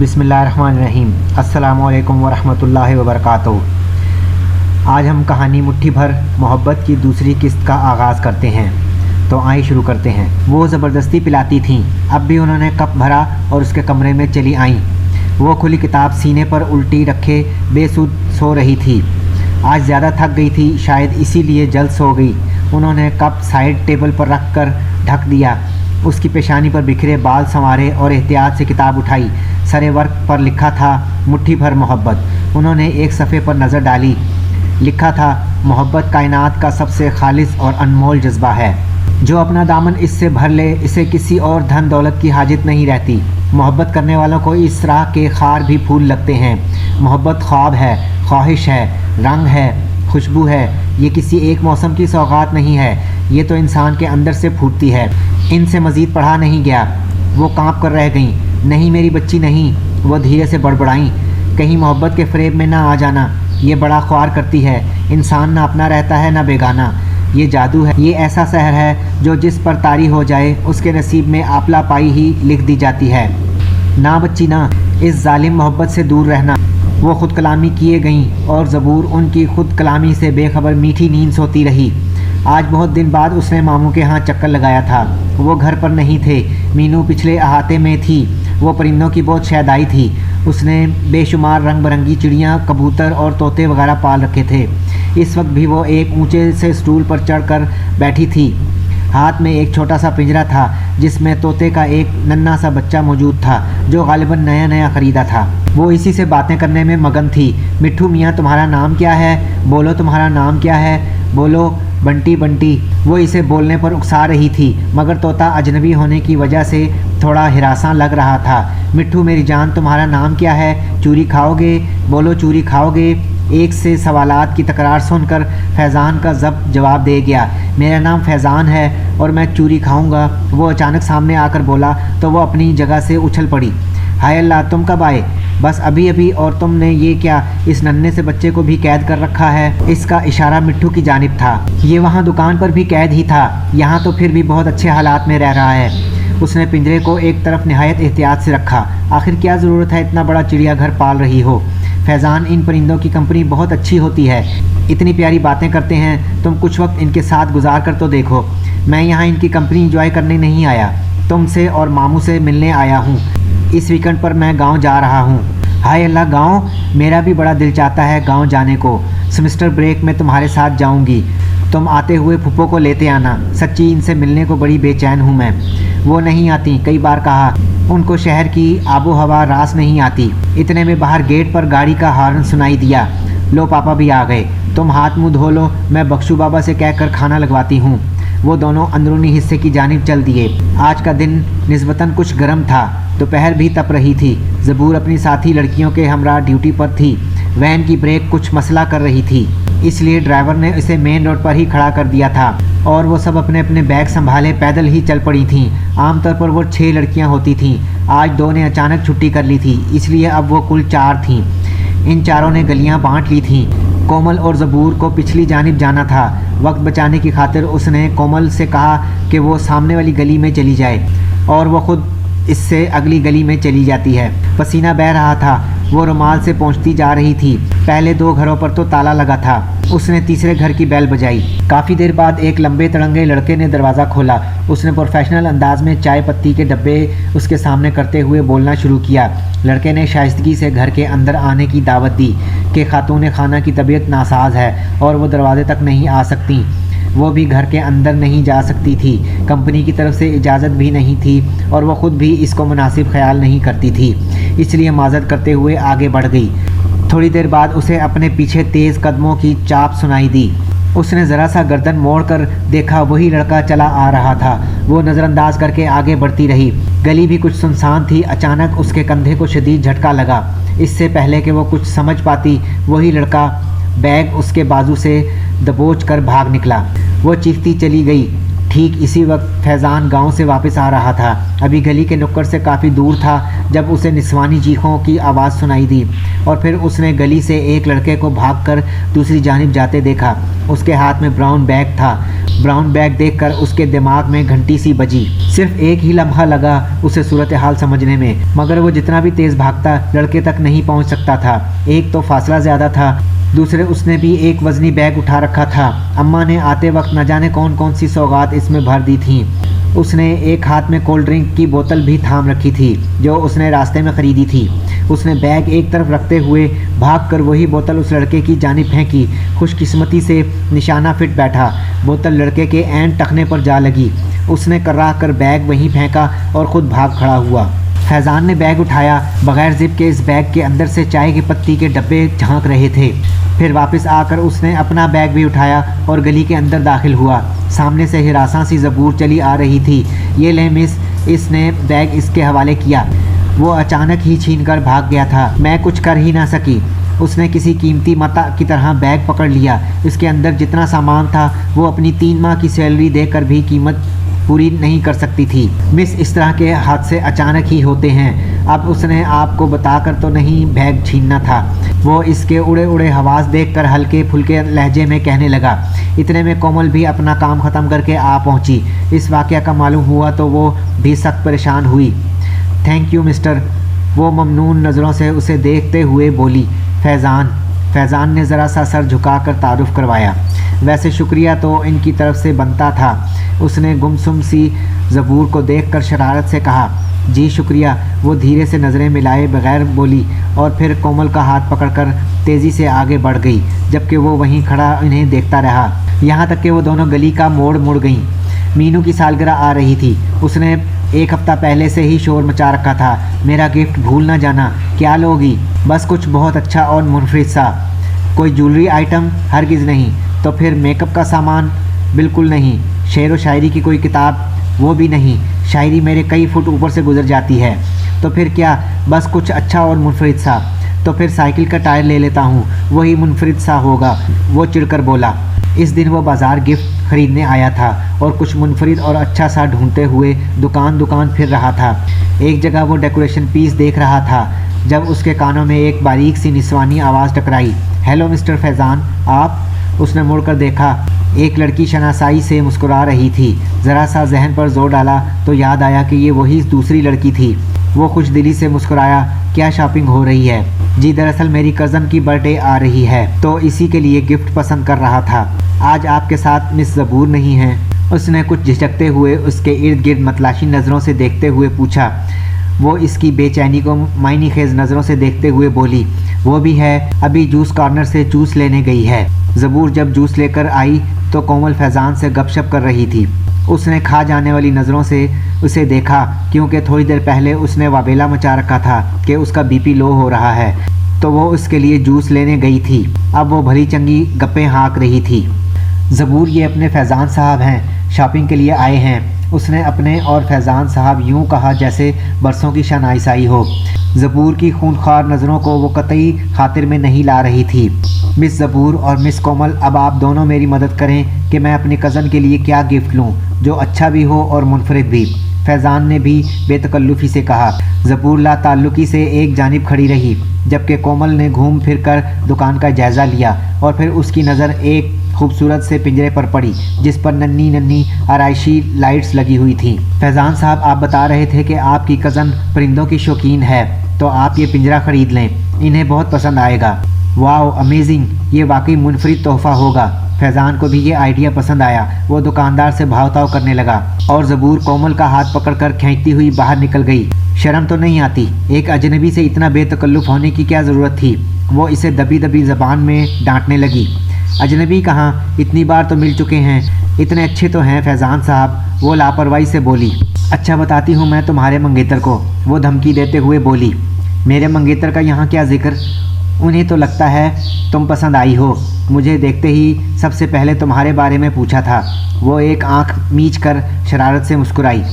बिस्मिल्लाहिर्रहमानिर्रहीम। अस्सलामुअलैकुम वरहमतुल्लाहि वबरकातुहू। आज हम कहानी मुट्ठी भर मोहब्बत की दूसरी किस्त का आगाज़ करते हैं। तो आइए शुरू करते हैं। वो ज़बरदस्ती पिलाती थीं। अब भी उन्होंने कप भरा और उसके कमरे में चली आईं। वो खुली किताब सीने पर उल्टी रखे बेसुध सो रही थी। आज ज़्यादा थक गई थी, शायद इसीलिए जल्द सो गई। उन्होंने कप साइड टेबल पर रख कर ढक दिया। उसकी पेशानी पर बिखरे बाल संवारे और एहतियात से किताब उठाई। सरे वर्क पर लिखा था मुट्ठी भर मोहब्बत। उन्होंने एक सफ़े पर नज़र डाली। लिखा था, मोहब्बत कायनात का सबसे खालिस और अनमोल जज्बा है। जो अपना दामन इससे भर ले, इसे किसी और धन दौलत की हाजत नहीं रहती। मोहब्बत करने वालों को इस राह के खार भी फूल लगते हैं। मोहब्बत ख्वाब है, ख्वाहिश है, रंग है, खुशबू है। ये किसी एक मौसम की सौगात नहीं है, ये तो इंसान के अंदर से फूटती है। इनसे मज़ीद पढ़ा नहीं गया। वो कांप कर रह गईं। नहीं मेरी बच्ची नहीं, वो धीरे से बड़बड़ाईं। कहीं मोहब्बत के फ़रेब में ना आ जाना, ये बड़ा ख्वार करती है। इंसान ना अपना रहता है ना बेगाना। ये जादू है, ये ऐसा सहर है जो जिस पर तारी हो जाए उसके नसीब में आपला पाई ही लिख दी जाती है। ना बच्ची ना, इस जालिम मोहब्बत से दूर रहना। वो खुद कलामी किए गईं और ज़बूर उनकी खुद कलामी से बेखबर मीठी नींद सोती रही। आज बहुत दिन बाद उसने मामू के यहाँ चक्कर लगाया था। वो घर पर नहीं थे। मीनू पिछले अहाते में थी। वो परिंदों की बहुत शैदाई थी। उसने बेशुमार रंग बिरंगी चिड़ियाँ, कबूतर और तोते वगैरह पाल रखे थे। इस वक्त भी वो एक ऊंचे से स्टूल पर चढ़कर बैठी थी। हाथ में एक छोटा सा पिंजरा था जिसमें तोते का एक नन्हा सा बच्चा मौजूद था जो गालिबन नया नया ख़रीदा था। वो इसी से बातें करने में मगन थी। मिट्ठू मियाँ तुम्हारा नाम क्या है? बोलो तुम्हारा नाम क्या है? बोलो बंटी बंटी। वो इसे बोलने पर उकसा रही थी, मगर तोता अजनबी होने की वजह से थोड़ा हिरासा लग रहा था। मिट्ठू मेरी जान तुम्हारा नाम क्या है? चूरी खाओगे? बोलो चूरी खाओगे? एक से सवालात की तकरार सुनकर फैज़ान का ज़ब्त जवाब दे गया, मेरा नाम फैज़ान है और मैं चूरी खाऊंगा। वो अचानक सामने आकर बोला तो वो अपनी जगह से उछल पड़ी। हाय अल्लाह, तुम कब आए? बस अभी अभी। और तुमने ये क्या, इस नन्हे से बच्चे को भी कैद कर रखा है? इसका इशारा मिट्ठू की जानिब था। ये वहाँ दुकान पर भी कैद ही था, यहाँ तो फिर भी बहुत अच्छे हालात में रह रहा है। उसने पिंजरे को एक तरफ निहायत एहतियात से रखा। आखिर क्या ज़रूरत है इतना बड़ा चिड़ियाघर पाल रही हो? फैज़ान, इन परिंदों की कंपनी बहुत अच्छी होती है, इतनी प्यारी बातें करते हैं। तुम कुछ वक्त इनके साथ गुजार कर तो देखो। मैं यहाँ इनकी कंपनी इंजॉय करने नहीं आया, तुमसे और मामू से मिलने आया हूँ। इस वीकेंड पर मैं गांव जा रहा हूँ। हाय अल्लाह, गांव? मेरा भी बड़ा दिल चाहता है गांव जाने को। सेमेस्टर ब्रेक में तुम्हारे साथ जाऊँगी। तुम आते हुए फूफो को लेते आना। सच्ची इनसे मिलने को बड़ी बेचैन हूँ मैं। वो नहीं आती, कई बार कहा। उनको शहर की आबो हवा रास नहीं आती। इतने में बाहर गेट पर गाड़ी का हॉर्न सुनाई दिया। लो पापा भी आ गए। तुम हाथ मुँह धो लो, मैं बख्शू बाबा से कहकर खाना लगवाती हूँ। वो दोनों अंदरूनी हिस्से की जानिब चल दिए। आज का दिन निस्बतन कुछ गर्म था। दोपहर भी तप रही थी। ज़बूर अपनी साथी लड़कियों के हमरा ड्यूटी पर थी। वैन की ब्रेक कुछ मसला कर रही थी, इसलिए ड्राइवर ने इसे मेन रोड पर ही खड़ा कर दिया था और वो सब अपने अपने बैग संभाले पैदल ही चल पड़ी थीं। आमतौर पर वो 6 लड़कियां होती थीं। आज 2 ने अचानक छुट्टी कर ली थी, इसलिए अब वो कुल 4 थीं। इन चारों ने गलियां बांट ली थीं। कोमल और ज़बूर को पिछली जानिब जाना था। वक्त बचाने की खातिर उसने कोमल से कहा कि वो सामने वाली गली में चली जाए और वो खुद इससे अगली गली में चली जाती है। पसीना बह रहा था। वो रुमाल से पहुंचती जा रही थी। पहले 2 घरों पर तो ताला लगा था। उसने तीसरे घर की बेल बजाई। काफ़ी देर बाद एक लंबे तड़ंगे लड़के ने दरवाज़ा खोला। उसने प्रोफेशनल अंदाज में चाय पत्ती के डब्बे उसके सामने करते हुए बोलना शुरू किया। लड़के ने शाइस्तगी से घर के अंदर आने की दावत दी कि खातून खाना की तबीयत नासाज है और वो दरवाजे तक नहीं आ सकती। वो भी घर के अंदर नहीं जा सकती थी। कंपनी की तरफ से इजाज़त भी नहीं थी और वो ख़ुद भी इसको मुनासिब ख्याल नहीं करती थी, इसलिए माजरत करते हुए आगे बढ़ गई। थोड़ी देर बाद उसे अपने पीछे तेज़ कदमों की चाप सुनाई दी। उसने ज़रा सा गर्दन मोड़ कर देखा, वही लड़का चला आ रहा था। वो नज़रअंदाज करके आगे बढ़ती रही। गली भी कुछ सुनसान थी। अचानक उसके कंधे को शदीद झटका लगा। इससे पहले कि वो कुछ समझ पाती, वही लड़का बैग उसके बाजू से दबोच कर भाग निकला। वो चीखती चली गई, ठीक इसी वक्त फैज़ान गांव से वापस आ रहा था। अभी गली के नुक्कड़ से काफ़ी दूर था जब उसे निस्वानी चीखों की आवाज़ सुनाई दी और फिर उसने गली से एक लड़के को भागकर दूसरी जानिब जाते देखा। उसके हाथ में ब्राउन बैग था। ब्राउन बैग देखकर उसके दिमाग में घंटी सी बजी। सिर्फ एक ही लम्हा लगा उसे सूरत हाल समझने में, मगर वो जितना भी तेज़ भागता लड़के तक नहीं पहुंच सकता था। एक तो फासला ज़्यादा था, दूसरे उसने भी एक वज़नी बैग उठा रखा था। अम्मा ने आते वक्त न जाने कौन कौन सी सौगात इसमें भर दी थी। उसने एक हाथ में कोल्ड ड्रिंक की बोतल भी थाम रखी थी जो उसने रास्ते में ख़रीदी थी। उसने बैग एक तरफ रखते हुए भागकर वही बोतल उस लड़के की जानिब फेंकी। खुशकिस्मती से निशाना फिट बैठा। बोतल लड़के के ऐन टखने पर जा लगी। उसने कर्राह कर बैग वहीं फेंका और ख़ुद भाग खड़ा हुआ। फैज़ान ने बैग उठाया। बग़ैर ज़िप के इस बैग के अंदर से चाय की पत्ती के डब्बे झांक रहे थे। फिर वापस आकर उसने अपना बैग भी उठाया और गली के अंदर दाखिल हुआ। सामने से हिरासा सी ज़बूर चली आ रही थी। ये ले मिस, इसने बैग इसके हवाले किया। वो अचानक ही छीन कर भाग गया था। मैं कुछ कर ही ना सकी। उसने किसी कीमती मता की तरह बैग पकड़ लिया। इसके अंदर जितना सामान था वो अपनी 3 माह की सैलरी देकर भी कीमत पूरी नहीं कर सकती थी। मिस, इस तरह के हादसे अचानक ही होते हैं। अब उसने आपको बताकर तो नहीं बैग छीनना था। वो इसके उड़े उड़े हवास देखकर हल्के फुल्के लहजे में कहने लगा। इतने में कोमल भी अपना काम ख़त्म करके आ पहुंची। इस वाक़या का मालूम हुआ तो वो भी सख्त परेशान हुई। थैंक यू मिस्टर, वो ममनून नज़रों से उसे देखते हुए बोली। फैज़ान ने ज़रा सा सर झुकाकर तारुफ़ करवाया। वैसे शुक्रिया तो इनकी तरफ से बनता था। उसने गुमसुम सी ज़बूर को देखकर शरारत से कहा। जी शुक्रिया, वो धीरे से नज़रें मिलाए बगैर बोली और फिर कोमल का हाथ पकड़कर तेज़ी से आगे बढ़ गई, जबकि वो वहीं खड़ा इन्हें देखता रहा। यहाँ तक कि वो दोनों गली का मोड़ मुड़ गईं। मीनू की सालगिरह आ रही थी। उसने 1 हफ़्ता पहले से ही शोर मचा रखा था। मेरा गिफ्ट भूल ना जाना। क्या लोगी? बस कुछ बहुत अच्छा और मुनफरिद सा। कोई ज्वेलरी आइटम? हरगिज़ नहीं। तो फिर मेकअप का सामान? बिल्कुल नहीं। शेर व शायरी की कोई किताब? वो भी नहीं। शायरी मेरे कई फुट ऊपर से गुजर जाती है। तो फिर क्या? बस कुछ अच्छा और मुनफरिद सा। तो फिर साइकिल का टायर ले लेता हूँ, वही मुनफरिद सा होगा, वो चिढ़कर बोला। इस दिन वो बाज़ार गिफ्ट खरीदने आया था और कुछ मुनफरिद और अच्छा सा ढूंढते हुए दुकान फिर रहा था। एक जगह वो डेकोरेशन पीस देख रहा था जब उसके कानों में एक बारीक सी निस्वानी आवाज़ टकराई। हेलो मिस्टर फैज़ान, आप? उसने मुड़कर देखा। एक लड़की शनासाई से मुस्कुरा रही थी। ज़रा सा जहन पर जोर डाला तो याद आया कि ये वही दूसरी लड़की थी। वो खुश दिली से मुस्कुराया। क्या शॉपिंग हो रही है? जी दरअसल मेरी कज़न की बर्थडे आ रही है तो इसी के लिए गिफ्ट पसंद कर रहा था। आज आपके साथ मिस ज़बूर नहीं हैं? उसने कुछ झिझकते हुए उसके इर्द गिर्द मतलाशी नज़रों से देखते हुए पूछा। वो इसकी बेचैनी को मायनी खेज नज़रों से देखते हुए बोली। वो भी है, अभी जूस कॉर्नर से जूस लेने गई है। ज़बूर जब जूस लेकर आई तो कोमल फैज़ान से गपशप कर रही थी। उसने खा जाने वाली नज़रों से उसे देखा क्योंकि थोड़ी देर पहले उसने वावेला मचा रखा था कि उसका बीपी लो हो रहा है, तो वो उसके लिए जूस लेने गई थी। अब वो भली चंगी गप्पें हाँक रही थी। ज़बूर, ये अपने फैज़ान साहब हैं, शॉपिंग के लिए आए हैं। उसने अपने और फैज़ान साहब यूं कहा जैसे बरसों की शनाइसाई हो। ज़बूर की खूनख्वार नज़रों को वो कतई खातिर में नहीं ला रही थी। मिस ज़बूर और मिस कोमल, अब आप दोनों मेरी मदद करें कि मैं अपनी कज़न के लिए क्या गिफ्ट लूं जो अच्छा भी हो और मुनफरिद भी। फैज़ान ने भी बेतकल्लुफ़ी से कहा। ज़बूर ला ताल्लुकी से एक जानिब खड़ी रही जबकि कोमल ने घूम फिर कर दुकान का जायज़ा लिया और फिर उसकी नज़र एक खूबसूरत से पिंजरे पर पड़ी जिस पर नन्ही नन्ही आराइशी लाइट्स लगी हुई थी। फैज़ान साहब, आप बता रहे थे कि आपकी कज़न परिंदों की शौकीन है, तो आप ये पिंजरा ख़रीद लें, इन्हें बहुत पसंद आएगा। वाओ, अमेजिंग, ये वाकई मुनफरिद तोहफ़ा होगा। फैज़ान को भी ये आइडिया पसंद आया। वो दुकानदार से भाव-ताव करने लगा और ज़बूर कोमल का हाथ पकड़कर खींचती हुई बाहर निकल गई। शर्म तो नहीं आती? एक अजनबी से इतना बेतकल्लुफ़ होने की क्या ज़रूरत थी? वो इसे दबी दबी ज़बान में डांटने लगी। अजनबी कहाँ, इतनी बार तो मिल चुके हैं। इतने अच्छे तो हैं फैज़ान साहब, वो लापरवाही से बोली। अच्छा बताती हूँ मैं तुम्हारे मंगेतर को, वो धमकी देते हुए बोली। मेरे मंगेतर का यहाँ क्या जिक्र? उन्हें तो लगता है तुम पसंद आई हो। मुझे देखते ही सबसे पहले तुम्हारे बारे में पूछा था। वो एक आंख मीच कर शरारत से मुस्कुराई।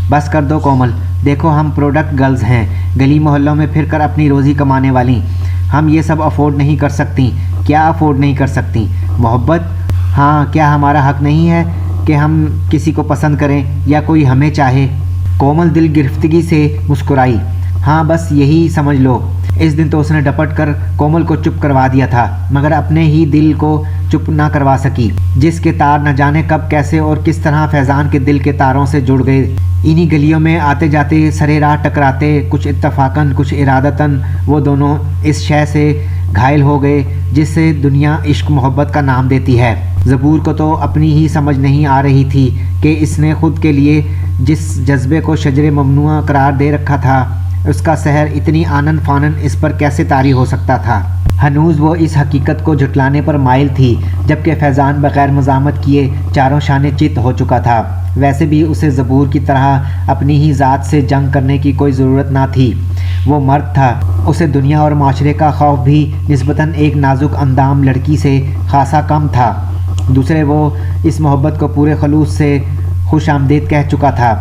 बस कर दो कोमल, देखो हम प्रोडक्ट गर्ल्स हैं, गली मोहल्लों में फिर कर अपनी रोज़ी कमाने वाली। हम ये सब अफोर्ड नहीं कर सकती। क्या अफोर्ड नहीं कर सकती? मोहब्बत? हाँ, क्या हमारा हक नहीं है कि हम किसी को पसंद करें या कोई हमें चाहे। कोमल दिल गिरफ्तगी से मुस्कुराई। हाँ बस यही समझ लो। इस दिन तो उसने डपट कर कोमल को चुप करवा दिया था, मगर अपने ही दिल को चुप ना करवा सकी, जिसके तार न जाने कब कैसे और किस तरह फैज़ान के दिल के तारों से जुड़ गए। इन्हीं गलियों में आते जाते सरे राह टकराते, कुछ इत्तफाकन कुछ इरादतन, वो दोनों इस शय से घायल हो गए जिससे दुनिया इश्क मोहब्बत का नाम देती है। ज़बूर को तो अपनी ही समझ नहीं आ रही थी कि इसने खुद के लिए जिस जज्बे को शजरे ममनुआ करार दे रखा था, उसका सहर इतनी आनन फानन इस पर कैसे तारी हो सकता था। हनूज़ वो इस हकीकत को झुटलाने पर माइल थी, जबकि फैज़ान बग़ैर मज़ामत किए चारों शाने चित हो चुका था। वैसे भी उसे ज़बूर की तरह अपनी ही ज़ात से जंग करने की कोई ज़रूरत ना थी। वो मर्द था, उसे दुनिया और माशरे का खौफ भी निस्बतन एक नाजुक अंदाम लड़की से खासा कम था। दूसरे वो इस मोहब्बत को पूरे खलूस से खुश आमदीद कह चुका था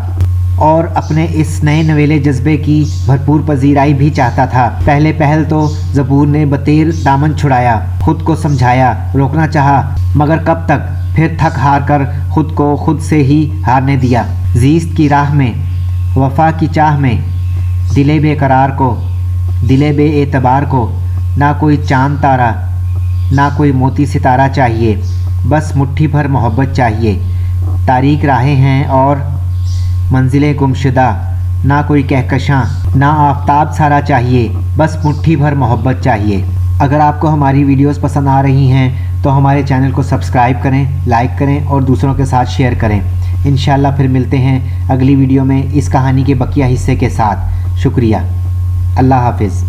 और अपने इस नए नवेले जज्बे की भरपूर पजीराई भी चाहता था। पहले पहल तो ज़बूर ने बतेर दामन छुड़ाया, खुद को समझाया, रोकना चाहा, मगर कब तक। फिर थक हार कर खुद को खुद से ही हारने दिया। ज़ीस्त की राह में, वफ़ा की चाह में, दिले बेकरार को, दिले बेएतबार को ना कोई चांद तारा ना कोई मोती सितारा चाहिए, बस मुट्ठी भर मोहब्बत चाहिए। तारीक राहें हैं और मंजिलें गुमशुदा, ना कोई कहकशां ना आफताब सारा चाहिए, बस मुट्ठी भर मोहब्बत चाहिए। अगर आपको हमारी वीडियोस पसंद आ रही हैं तो हमारे चैनल को सब्सक्राइब करें, लाइक करें और दूसरों के साथ शेयर करें। इंशाल्लाह फिर मिलते हैं अगली वीडियो में इस कहानी के बकिया हिस्से के साथ। शुक्रिया। अल्लाह हाफिज़।